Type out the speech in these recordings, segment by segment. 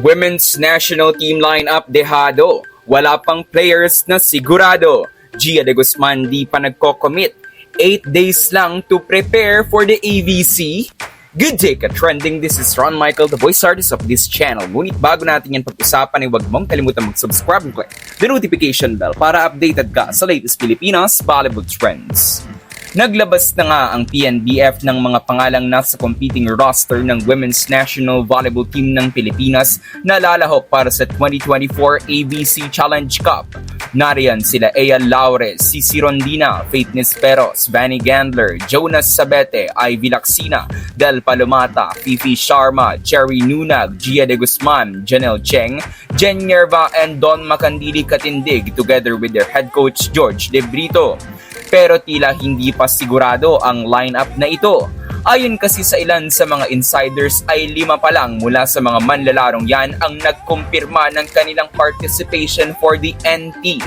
Women's national team lineup dehado. Wala pang players na sigurado. Gia de Guzman di pa nagko-commit. 8 days lang to prepare for the AVC. Good day ka trending, this is Ron Michael, the voice artist of this channel. Ngunit bago natin yan pag-usapan ay huwag mong kalimutan mag-subscribe and click the notification bell para updated ka sa latest Pilipinas volleyball trends. Naglabas na nga ang PNBF ng mga pangalang nasa competing roster ng Women's National Volleyball Team ng Pilipinas na lalahok para sa 2024 ABC Challenge Cup. Nariyan sila Ea Laure, Cici Rondina, Faith Nisperos, Vanny Gandler, Jonas Sabete, Ivy Lacsina, Del Palomata, Fifi Sharma, Cherry Nunag, Gia de Guzman, Janelle Cheng, Jen Yerva, and Don Macandili Katindig together with their head coach George De Brito. Pero tila hindi pa sigurado ang lineup na ito. Ayon kasi sa ilan sa mga insiders ay 5 pa lang mula sa mga manlalarong yan ang nagkumpirma ng kanilang participation for the NT.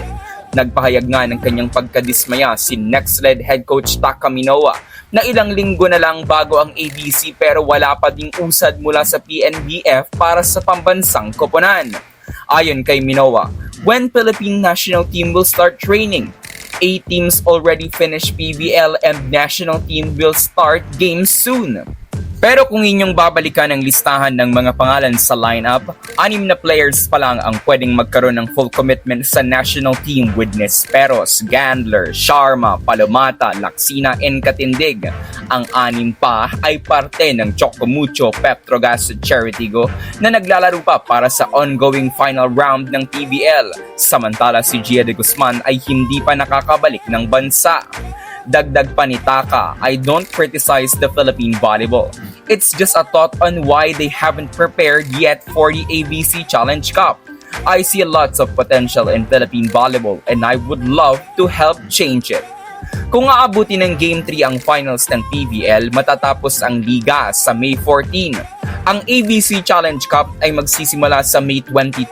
Nagpahayag nga ng kanyang pagkadismaya si Next-led head coach Taka Minoa na ilang linggo na lang bago ang ABC pero wala pa ding usad mula sa PNBF para sa pambansang koponan. Ayon kay Minoa, when Philippine national team will start training? 8 teams already finished PBL and national team will start games soon. Pero kung inyong babalikan ang listahan ng mga pangalan sa lineup, 6 na players pa lang ang pwedeng magkaroon ng full commitment sa national team with Nisperos, Gandler, Sharma, Palomata, Lacsina, and Katindig. Ang 6 pa ay parte ng Chocomucho, Petrogas at Cheritigo na naglalaro pa para sa ongoing final round ng PBL. Samantala si Gia de Guzman ay hindi pa nakakabalik ng bansa. Dagdag pa ni Taka, I don't criticize the Philippine volleyball. It's just a thought on why they haven't prepared yet for the ABC Challenge Cup. I see lots of potential in Philippine volleyball and I would love to help change it. Kung aabuti ng Game 3 ang finals ng PBL, matatapos ang liga sa May 14. Ang ABC Challenge Cup ay magsisimula sa May 22.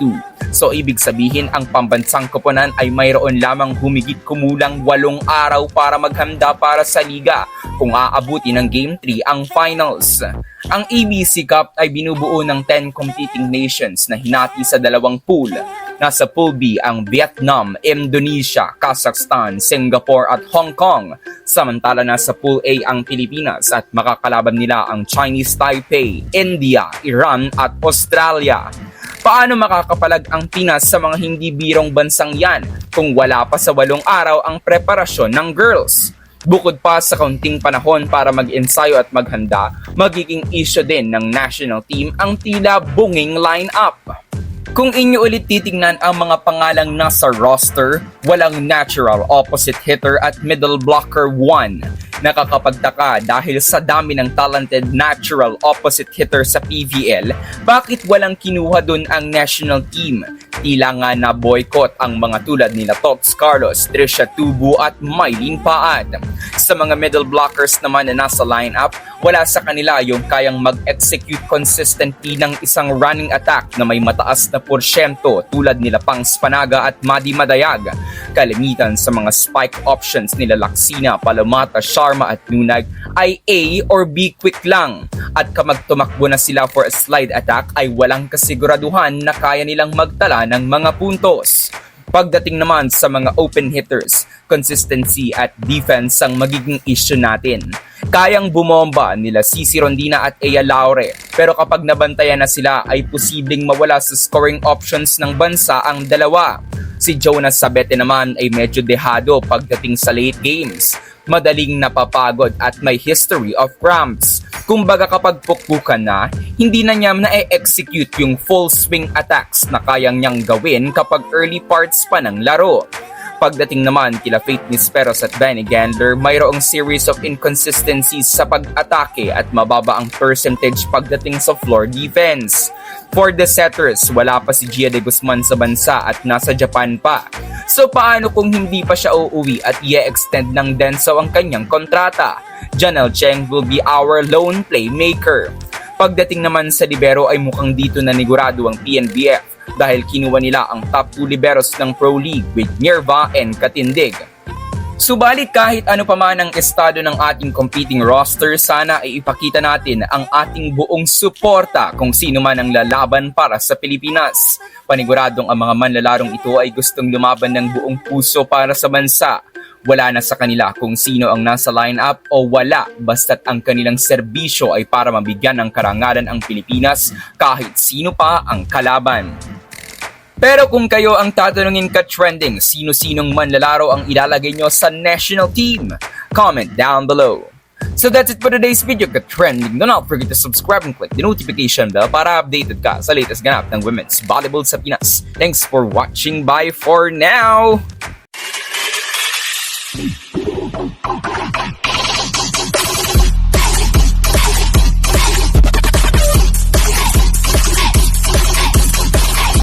So ibig sabihin ang pambansang koponan ay mayroon lamang humigit kumulang 8 araw para maghanda para sa liga kung aabuti ng Game 3 ang finals. Ang ABC Cup ay binubuo ng 10 competing nations na hinati sa 2 pool. Nasa Pool B ang Vietnam, Indonesia, Kazakhstan, Singapore at Hong Kong. Samantala nasa Pool A ang Pilipinas at makakalaban nila ang Chinese Taipei, India, Iran at Australia. Paano makakapalag ang Pinas sa mga hindi birong bansang yan kung wala pa sa 8 araw ang preparasyon ng girls? Bukod pa sa kaunting panahon para mag-ensayo at maghanda, magiging issue din ng national team ang tila bunging lineup. Kung inyo ulit titingnan ang mga pangalang nasa roster, walang natural opposite hitter at middle blocker 1. Nakakapagtaka dahil sa dami ng talented natural opposite hitter sa PVL, bakit walang kinuha dun ang national team? Tila nga na boycott ang mga tulad nila Tots Carlos, Trisha Tubu at Mylene Paad. Sa mga middle blockers naman na nasa lineup, wala sa kanila yung kayang mag-execute consistently ng isang running attack na may mataas na porsyento tulad nila Pangs Panaga at Madi Madayag. Kalimitan sa mga spike options nila Lacsina, Palomata, Sharma at Nunag ay A or B quick lang. At kapag tumakbo na sila for a slide attack ay walang kasiguraduhan na kaya nilang magtala ng mga puntos. Pagdating naman sa mga open hitters, consistency at defense ang magiging issue natin. Kayang bumomba nila Cici Rondina at Ea Laure, pero kapag nabantayan na sila ay posibleng mawala sa scoring options ng bansa ang dalawa. Si Jonas Sabete naman ay medyo dehado pagdating sa late games. Madaling napapagod at may history of cramps. Kumbaga kapag pukpukan na, hindi na niya na-execute yung full swing attacks na kayang niyang gawin kapag early parts pa ng laro. Pagdating naman kila Faith Nisperos at Vanny Gandler, mayroong series of inconsistencies sa pag-atake at mababa ang percentage pagdating sa floor defense. For the setters, wala pa si Gia de Guzman sa bansa at nasa Japan pa. So paano kung hindi pa siya uuwi at i-extend ng Denso ang kanyang kontrata? Janelle Cheng will be our lone playmaker. Pagdating naman sa libero ay mukhang dito nanigurado ang PNBF dahil kinuha nila ang top 2 liberos ng Pro League with Nerva and Katindig. Subalit kahit ano pa man ang estado ng ating competing roster, sana ay ipakita natin ang ating buong suporta kung sino man ang lalaban para sa Pilipinas. Paniguradong ang mga manlalarong ito ay gustong lumaban ng buong puso para sa bansa. Wala na sa kanila kung sino ang nasa lineup o wala, basta't ang kanilang serbisyo ay para mabigyan ng karangalan ang Pilipinas kahit sino pa ang kalaban. Pero kung kayo ang tatanungin ka-trending, sino-sinong manlalaro ang ilalagay nyo sa national team? Comment down below. So that's it for today's video, ka-trending. Do not forget to subscribe and click the notification bell para updated ka sa latest ganap ng women's volleyball sa Pinas. Thanks for watching. Bye for now!